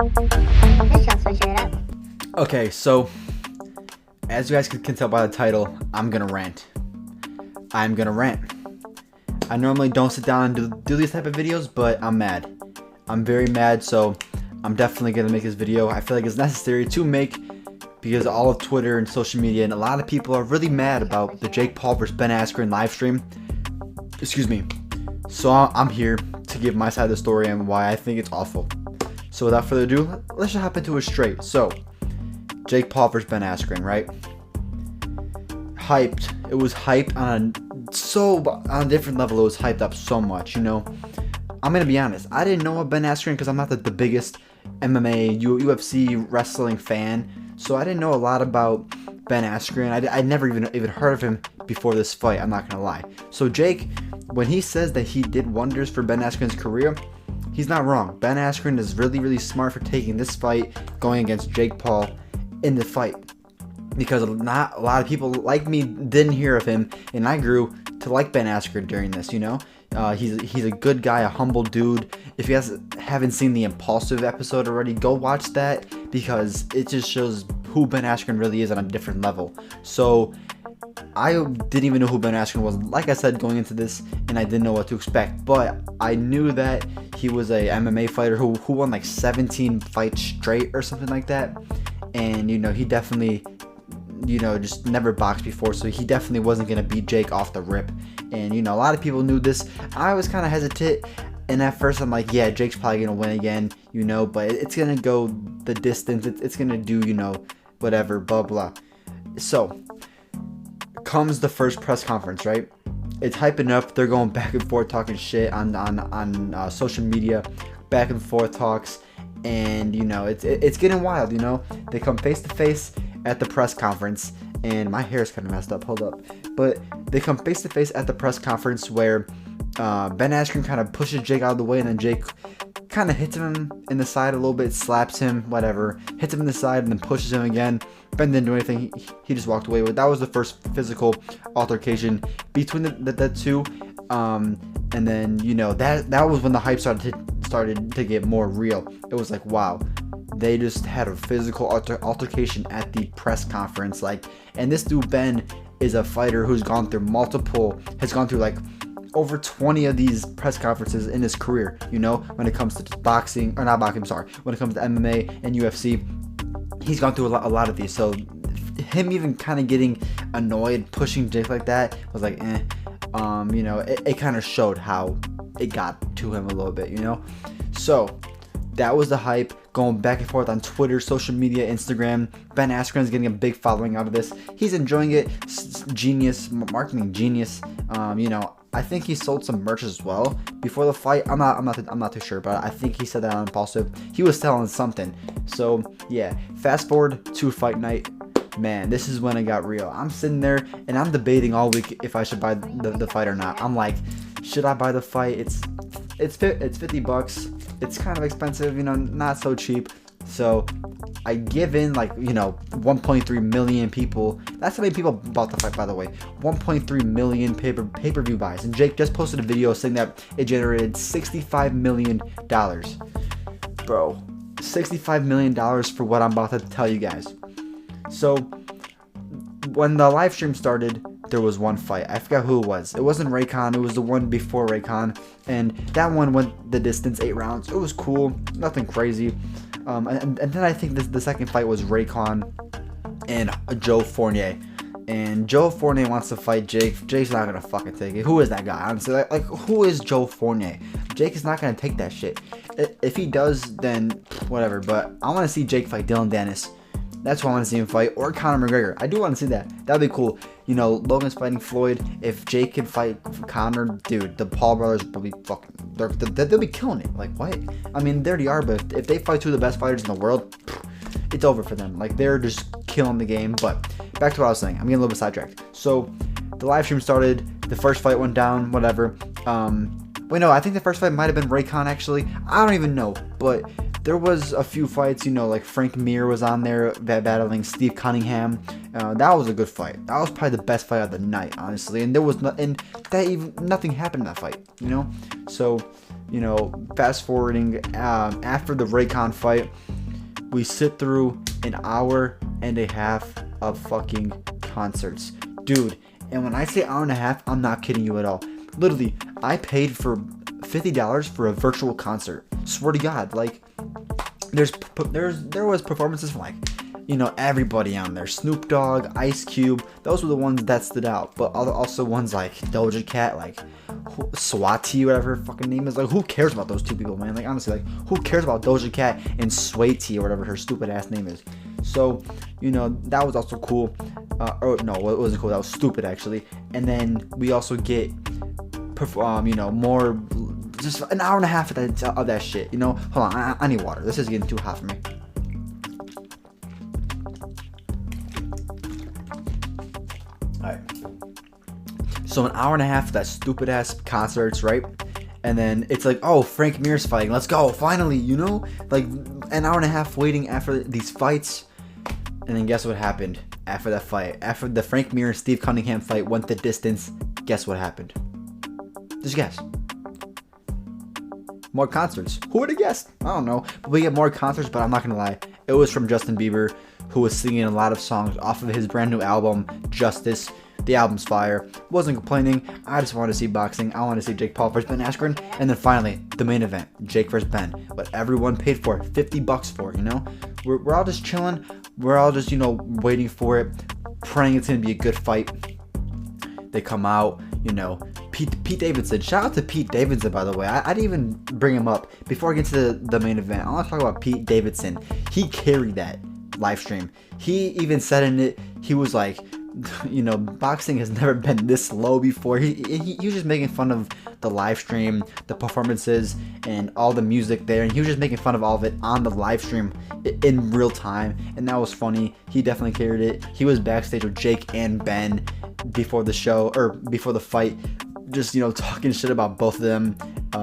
This shall switch it up. Okay, so as you guys can tell by the title, I'm gonna rant. I'm gonna rant. I normally don't sit down and do these type of videos, but I'm mad. I'm very mad, so I'm definitely gonna make this video. I feel like it's necessary to make because all of Twitter and social media and a lot of people are really mad about the Jake Paul vs. Ben Askren live stream. Excuse me. So I'm here to give my side of the story and why I think it's awful. So without further ado, let's just hop into it straight. So, Jake Paul vs. Ben Askren, right? Hyped. It was hyped on a different level. It was hyped up so much, you know. I'm gonna be honest. I didn't know of Ben Askren because I'm not the biggest MMA, UFC wrestling fan. So I didn't know a lot about Ben Askren. I never even heard of him before this fight. I'm not gonna lie. So Jake, when he says that he did wonders for Ben Askren's career, he's not wrong. Ben Askren is really smart for taking this fight, going against Jake Paul in the fight. Because not a lot of people like me didn't hear of him, and I grew to like Ben Askren during this, you know? He's a good guy, a humble dude. If you guys haven't seen the Impulsive episode already, go watch that because it just shows who Ben Askren really is on a different level. So I didn't even know who Ben Askren was, like I said, going into this, and I didn't know what to expect. But I knew that he was a MMA fighter who won like 17 fights straight or something like that. And, you know, he definitely, you know, just never boxed before, so he definitely wasn't going to beat Jake off the rip. And, you know, a lot of people knew this. I was kind of hesitant, and at first I'm like, yeah, Jake's probably going to win again, you know, but it's going to go the distance. It's going to do, you know, whatever, blah, blah. So comes the first press conference, right? It's hyping up. They're going back and forth talking shit on social media, back and forth talks, and you know it's getting wild. You know, they come face to face at the press conference, and my hair is kind of messed up. Hold up, but they come face to face at the press conference where Ben Askren kind of pushes Jake out of the way, and then Jake kind of hits him in the side a little bit, slaps him, whatever, hits him in the side, and then pushes him again. Ben didn't do anything. He just walked away with. That was the first physical altercation between the two. And then, you know, that was when the hype started to get more real. It was like, wow, they just had a physical altercation at the press conference. Like, and this dude Ben is a fighter who's gone through like over 20 of these press conferences in his career, you know, when it comes to boxing, or not boxing, sorry, when it comes to MMA and UFC, he's gone through a lot of these. So him even kind of getting annoyed, pushing Jake like that was like, you know, it kind of showed how it got to him a little bit, you know. So that was the hype, going back and forth on Twitter, social media, Instagram. Ben Askren is getting a big following out of this. He's enjoying it. Genius, marketing genius. You know, I think he sold some merch as well before the fight. I'm not too sure, but I think he said that on Impulsive. He was selling something. So yeah, fast forward to fight night. Man, this is when it got real. I'm sitting there and I'm debating all week if I should buy the fight or not. I'm like, should I buy the fight? It's $50. It's kind of expensive, you know, not so cheap. So I give in, like, you know, 1.3 million people. That's how many people bought the fight, by the way. 1.3 million pay-per-view buys. And Jake just posted a video saying that it generated $65 million. Bro, $65 million for what I'm about to tell you guys. So when the live stream started, there was one fight. I forgot who it was. It wasn't Raycon. It was the one before Raycon. And that one went the distance, 8 rounds. It was cool. Nothing crazy. And then I think the second fight was Raycon and Joe Fournier. And Joe Fournier wants to fight Jake. Jake's not going to fucking take it. Who is that guy? Honestly, like who is Joe Fournier? Jake is not going to take that shit. If he does, then whatever. But I want to see Jake fight Dylan Dennis. That's why I want to see him fight. Or Conor McGregor. I do want to see that. That'd be cool. You know, Logan's fighting Floyd. If Jake can fight Conor, dude, the Paul brothers will be fucking... They'll be killing it. Like, what? I mean, they already are, but if they fight two of the best fighters in the world, it's over for them. Like, they're just killing the game. But back to what I was saying. I'm getting a little bit sidetracked. So, the live stream started. The first fight went down. Whatever. Wait, no, I think the first fight might have been Raycon, actually. I don't even know. But there was a few fights, you know, like Frank Mir was on there battling Steve Cunningham. That was a good fight. That was probably the best fight of the night, honestly. And there was nothing happened in that fight, you know. So you know, fast forwarding, after the Raycon fight, we sit through an hour and a half of fucking concerts, dude. And when I say hour and a half, I'm not kidding you at all. Literally, I paid for $50 for a virtual concert. Swear to God, like, there was performances from, like, you know, everybody on there. Snoop Dogg, Ice Cube, those were the ones that stood out. But also ones like Doja Cat, like Swati, whatever her fucking name is. Like, who cares about those two people, man? Like, honestly, like, who cares about Doja Cat and Swati or whatever her stupid ass name is? So, you know, that was also cool. Or no, it wasn't cool. That was stupid, actually. And then we also get, you know, more, just an hour and a half of that shit. You know, hold on, I need water. This is getting too hot for me. Alright. So an hour and a half of that stupid ass concerts, right? And then it's like, oh, Frank Mir's fighting. Let's go, finally, you know? Like, an hour and a half waiting after these fights. And then guess what happened after that fight? After the Frank Mir and Steve Cunningham fight went the distance, guess what happened? Just guess. More concerts. Who would have guessed? I don't know. But we get more concerts, but I'm not going to lie. It was from Justin Bieber, who was singing a lot of songs off of his brand new album, Justice. The album's fire. Wasn't complaining. I just wanted to see boxing. I wanted to see Jake Paul versus Ben Askren. And then finally, the main event, Jake versus Ben. What everyone paid for, $50 for, you know? We're all just chilling. We're all just, you know, waiting for it, praying it's going to be a good fight. They come out, you know, Pete Davidson. Shout out to Pete Davidson, by the way. I didn't even bring him up before I get to the main event. I want to talk about Pete Davidson. He carried that live stream. He even said in it, he was like, you know, boxing has never been this low before. He was just making fun of the live stream, the performances, and all the music there, and he was just making fun of all of it on the live stream in real time, and that was funny. He definitely carried it. He was backstage with Jake and Ben before the show, or before the fight, just, you know, talking shit about both of them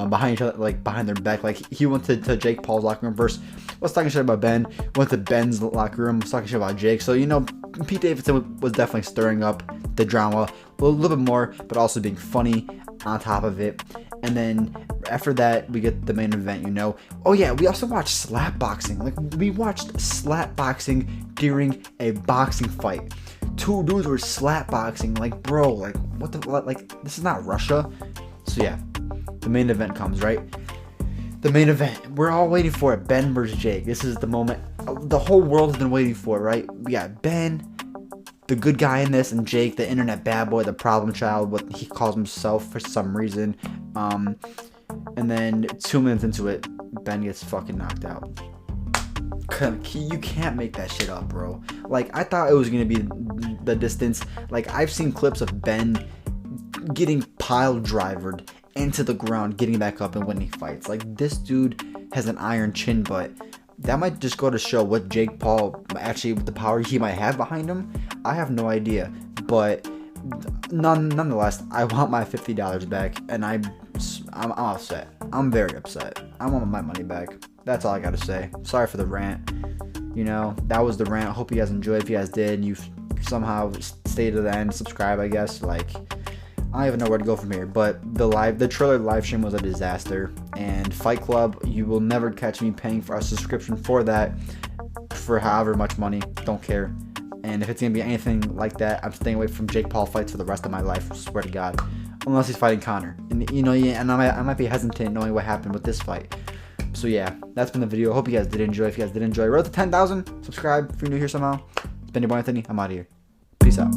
behind each other, like behind their back. Like, he went to Jake Paul's locker room first, was talking shit about Ben, went to Ben's locker room, was talking shit about Jake. So, you know, Pete Davidson was definitely stirring up the drama a little bit more, but also being funny on top of it. And then after that, we get the main event, you know. Oh yeah, we also watched slap boxing. Like, we watched slap boxing during a boxing fight. Two dudes were slap boxing. Like, bro, like, what the, like, this is not Russia. So yeah, the main event comes, right? The main event, we're all waiting for it. Ben versus Jake. This is the moment the whole world has been waiting for, right? We got Ben, the good guy in this, and Jake, the internet bad boy, the problem child, what he calls himself for some reason. And then 2 minutes into it, Ben gets fucking knocked out. You can't make that shit up, bro. Like, I thought it was gonna be the distance. Like, I've seen clips of Ben getting pile drivered into the ground, getting back up and winning fights. Like, this dude has an iron chin, but that might just go to show what Jake Paul actually, the power he might have behind him. I have no idea, but nonetheless, I want my $50 back, and I'm upset. I'm very upset. I want my money back. That's all I gotta say. Sorry for the rant. You know, that was the rant. I hope you guys enjoyed. If you guys did, you've somehow stayed to the end, subscribe, I guess. Like, I don't even know where to go from here, but the Triller live stream was a disaster, and Fight Club, you will never catch me paying for a subscription for that, for however much money, don't care. And if it's gonna be anything like that, I'm staying away from Jake Paul fights for the rest of my life, swear to God, unless he's fighting Conor. And, you know, and I might be hesitant knowing what happened with this fight. So yeah, that's been the video. I hope you guys did enjoy. If you guys did enjoy, road to 10,000, subscribe if you're new here somehow. It's been your boy Anthony, I'm out of here. Peace out.